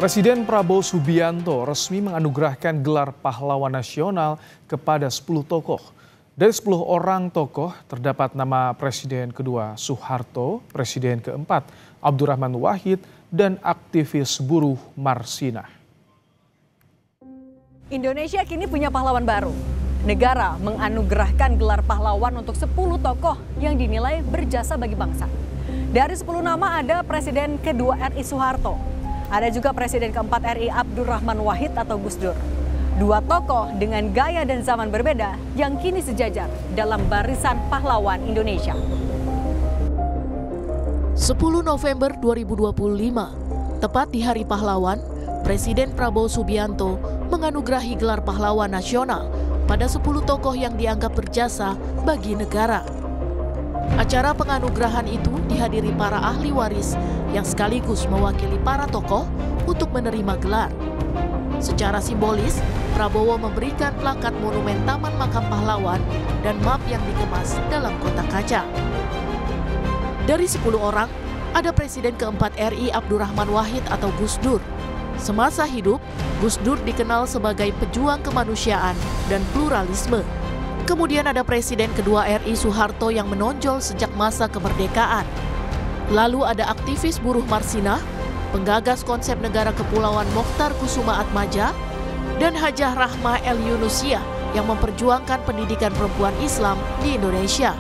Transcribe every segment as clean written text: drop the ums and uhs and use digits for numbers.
Presiden Prabowo Subianto resmi menganugerahkan gelar pahlawan nasional kepada 10 tokoh. Dari 10 orang tokoh terdapat nama Presiden kedua Soeharto, Presiden keempat Abdurrahman Wahid, dan aktivis buruh Marsina. Indonesia kini punya pahlawan baru. Negara menganugerahkan gelar pahlawan untuk 10 tokoh yang dinilai berjasa bagi bangsa. Dari 10 nama ada Presiden kedua RI Soeharto. Ada juga Presiden keempat RI Abdurrahman Wahid atau Gus Dur. Dua tokoh dengan gaya dan zaman berbeda yang kini sejajar dalam barisan pahlawan Indonesia. 10 November 2025, tepat di Hari Pahlawan, Presiden Prabowo Subianto menganugerahi gelar pahlawan nasional pada 10 tokoh yang dianggap berjasa bagi negara. Acara penganugerahan itu dihadiri para ahli waris yang sekaligus mewakili para tokoh untuk menerima gelar. Secara simbolis, Prabowo memberikan plakat monumen Taman Makam Pahlawan dan map yang dikemas dalam kotak kaca. Dari 10 orang, ada Presiden keempat RI Abdurrahman Wahid atau Gus Dur. Semasa hidup, Gus Dur dikenal sebagai pejuang kemanusiaan dan pluralisme. Kemudian ada Presiden kedua RI Soeharto yang menonjol sejak masa kemerdekaan. Lalu ada aktivis buruh Marsina, penggagas konsep negara kepulauan Mokhtar Kusumaatmadja, dan Hajah Rahmah El Yunusia yang memperjuangkan pendidikan perempuan Islam di Indonesia.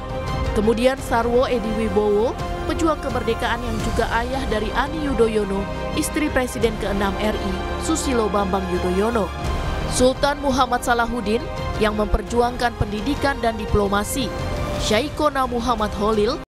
Kemudian Sarwo Edi Wibowo, pejuang kemerdekaan yang juga ayah dari Ani Yudhoyono, istri Presiden ke-6 RI Susilo Bambang Yudhoyono. Sultan Muhammad Salahuddin yang memperjuangkan pendidikan dan diplomasi, Syaikona Muhammad Holil,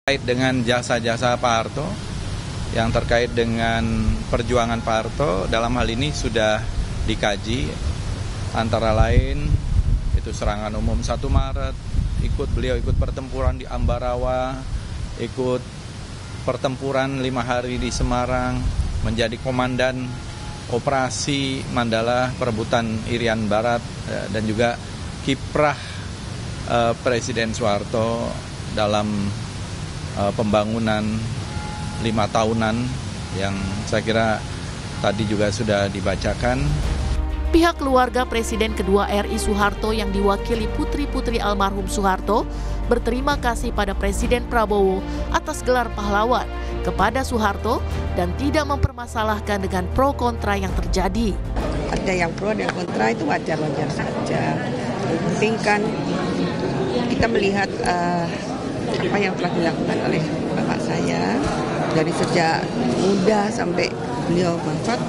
terkait dengan jasa-jasa Pak Harto, yang terkait dengan perjuangan Pak Harto dalam hal ini sudah dikaji, antara lain itu serangan umum 1 Maret, beliau ikut pertempuran di Ambarawa, ikut pertempuran 5 hari di Semarang, menjadi komandan operasi Mandala perebutan Irian Barat, dan juga kiprah Presiden Soeharto dalam pembangunan 5 tahunan yang saya kira tadi juga sudah dibacakan. Pihak keluarga Presiden kedua RI Soeharto yang diwakili putri-putri almarhum Soeharto berterima kasih pada Presiden Prabowo atas gelar pahlawan kepada Soeharto dan tidak mempermasalahkan dengan pro kontra yang terjadi. Ada yang pro dan kontra, itu wajar-wajar saja. Penting kan kita melihat apa yang telah dilakukan oleh bapak saya dari sejak muda sampai beliau wafat,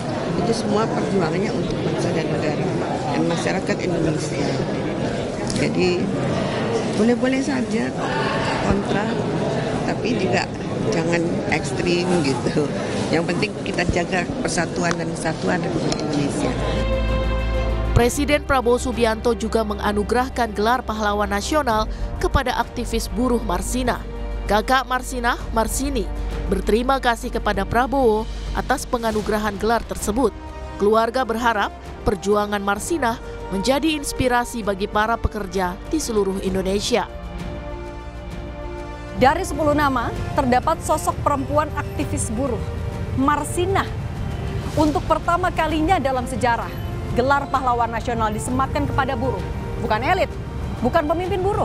itu semua perjuangannya untuk bangsa dan negara dan masyarakat Indonesia. Jadi boleh-boleh saja kontra, tapi juga jangan ekstrim gitu. Yang penting kita jaga persatuan dan kesatuan Republik Indonesia. Presiden Prabowo Subianto juga menganugerahkan gelar pahlawan nasional kepada aktivis buruh Marsina. Kakak Marsina, Marsini, berterima kasih kepada Prabowo atas penganugerahan gelar tersebut. Keluarga berharap perjuangan Marsina menjadi inspirasi bagi para pekerja di seluruh Indonesia. Dari 10 nama, terdapat sosok perempuan aktivis buruh, Marsina. Untuk pertama kalinya dalam sejarah, gelar pahlawan nasional disematkan kepada buruh, bukan elit, bukan pemimpin buruh.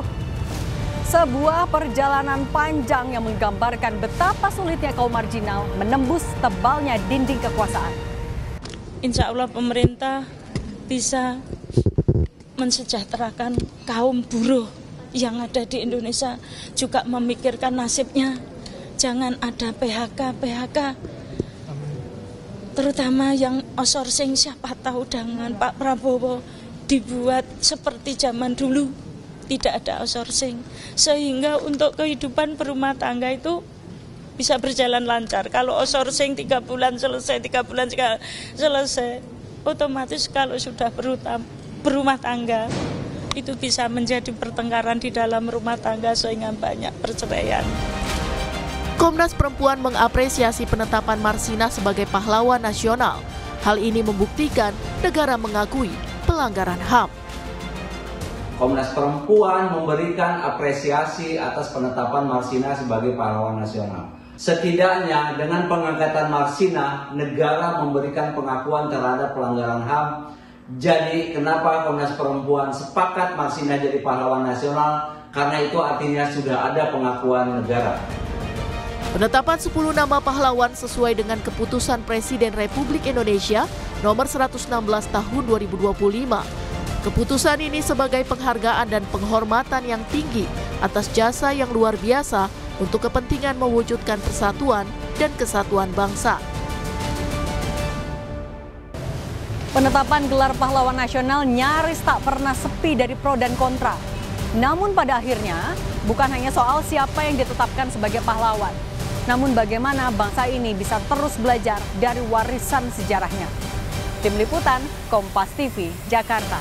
Sebuah perjalanan panjang yang menggambarkan betapa sulitnya kaum marginal menembus tebalnya dinding kekuasaan. Insya Allah pemerintah bisa mensejahterakan kaum buruh yang ada di Indonesia, juga memikirkan nasibnya. Jangan ada PHK. Terutama yang outsourcing, siapa tahu dengan Pak Prabowo dibuat seperti zaman dulu, tidak ada outsourcing, sehingga untuk kehidupan berumah tangga itu bisa berjalan lancar. Kalau outsourcing 3 bulan selesai, 3 bulan selesai, otomatis kalau sudah berumah tangga itu bisa menjadi pertengkaran di dalam rumah tangga sehingga banyak perceraian. Komnas Perempuan mengapresiasi penetapan Marsina sebagai pahlawan nasional. Hal ini membuktikan negara mengakui pelanggaran HAM. Komnas Perempuan memberikan apresiasi atas penetapan Marsina sebagai pahlawan nasional. Setidaknya dengan pengangkatan Marsina, negara memberikan pengakuan terhadap pelanggaran HAM. Jadi kenapa Komnas Perempuan sepakat Marsina jadi pahlawan nasional? Karena itu artinya sudah ada pengakuan negara. Penetapan 10 nama pahlawan sesuai dengan keputusan Presiden Republik Indonesia nomor 116 tahun 2025. Keputusan ini sebagai penghargaan dan penghormatan yang tinggi atas jasa yang luar biasa untuk kepentingan mewujudkan persatuan dan kesatuan bangsa. Penetapan gelar pahlawan nasional nyaris tak pernah sepi dari pro dan kontra. Namun pada akhirnya bukan hanya soal siapa yang ditetapkan sebagai pahlawan, namun bagaimana bangsa ini bisa terus belajar dari warisan sejarahnya. Tim Liputan, Kompas TV, Jakarta.